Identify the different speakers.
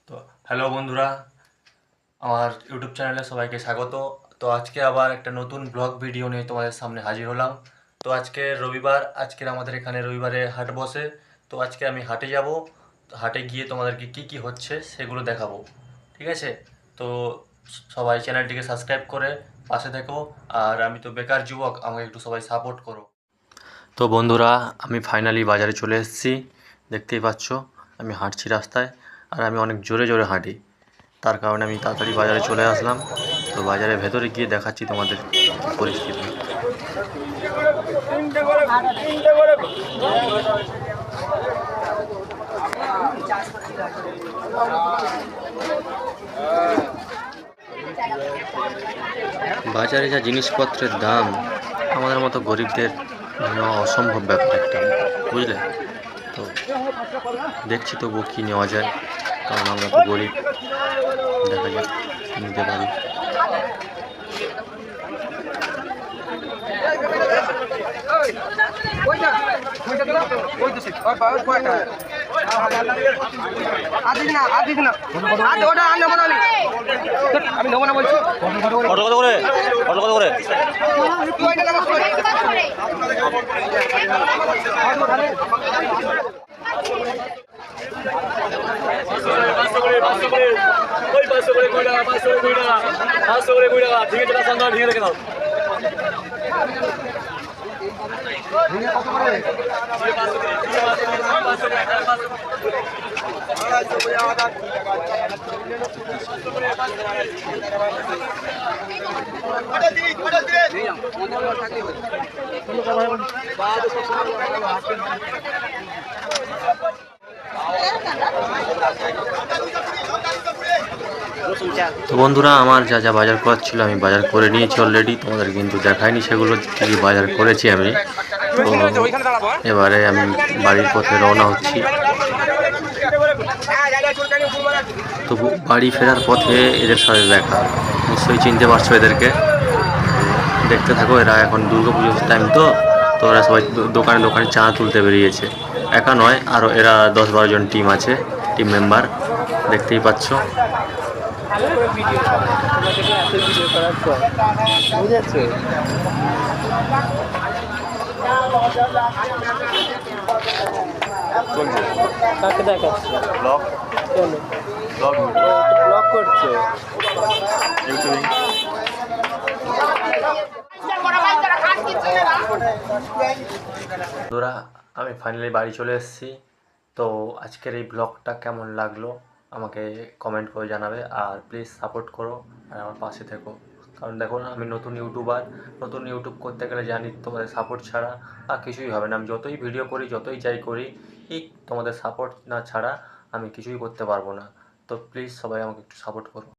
Speaker 1: তো হ্যালো বন্ধুরা, আমার ইউটিউব চ্যানেলে সবাইকে স্বাগত। তো আজকে আবার একটা নতুন ব্লগ ভিডিও নিয়ে তোমাদের সামনে হাজির হলাম। তো আজকে রবিবার, আজকের আমাদের এখানে রবিবারে হাট বসে। তো আজকে আমি হাটে যাব, হাটে গিয়ে তোমাদেরকে কি কি হচ্ছে সেগুলো দেখাবো, ঠিক আছে? তো সবাই চ্যানেলটিকে সাবস্ক্রাইব করে পাশে থেকো। আর আমি তো বেকার যুবক, আমাকে একটু সবাই সাপোর্ট করো। তো বন্ধুরা, আমি ফাইনালি বাজারে চলে এসেছি। দেখতেই পাচ্ছ আমি হাঁটছি রাস্তায়, আর আমি অনেক জোরে জোরে হাঁটি, তার কারণে আমি তাড়াতাড়ি বাজারে চলে আসলাম। তো বাজারের ভেতরে গিয়ে দেখাচ্ছি তোমাদের কী পরিস্থিতি। বাজারে যা জিনিসপত্রের দাম, আমাদের মতো গরিবদের নেওয়া অসম্ভব ব্যাপার একটা, বুঝলে? তো দেখছি তবুও কী নেওয়া যায়, কারণ আমরা তো গরিব। দেখা যাক নিতে পারি।
Speaker 2: আমি নেবো না বলছি।
Speaker 1: কত কত করে? কত কত করে? তো বন্ধুরা, আমার যা যা বাজার করার ছিল আমি বাজার করে নিয়েছি অলরেডি, তোমাদের কিন্তু দেখাইনি সেগুলো কী কী বাজার করেছি আমি। তো এবারে আমি বাড়ির পথে রওনা হচ্ছি। তো বাড়ি ফেরার পথে এদের সাথে দেখা, নিশ্চয়ই চিনতে পারছো এদেরকে। দেখতে থাকো, এরা এখন দুর্গাপুজোর টাইম, তো তো ওরা সবাই দোকানে দোকানে চাঁদা তুলতে বেরিয়েছে। একা নয়, আরও এরা 10-12 জন টিম আছে, টিম মেম্বার, দেখতেই পাচ্ছ।
Speaker 2: কাকে দেখাচ্ছে?
Speaker 1: ব্লগ
Speaker 2: কেন
Speaker 1: ব্লগ
Speaker 2: ব্লক করছে?
Speaker 1: ইউটিউবিং। বন্ধুরা, আমি ফাইনালি বাড়ি চলে এসেছি। তো আজকের এই ব্লগটা কেমন লাগলো আমাকে কমেন্ট করে জানাবে, আর প্লিজ সাপোর্ট করো আর আমার পাশে থেকো। কারণ দেখো না, আমি নতুন ইউটিউবার, নতুন ইউটিউব করতে গেলে জানি তোমাদের সাপোর্ট ছাড়া আর কিছুই হবে না। আমি যতই ভিডিও করি, যতই যাই করি, এই তোমাদের সাপোর্ট না ছাড়া আমি কিছুই করতে পারবো না। তো প্লিজ সবাই আমাকে একটু সাপোর্ট করো।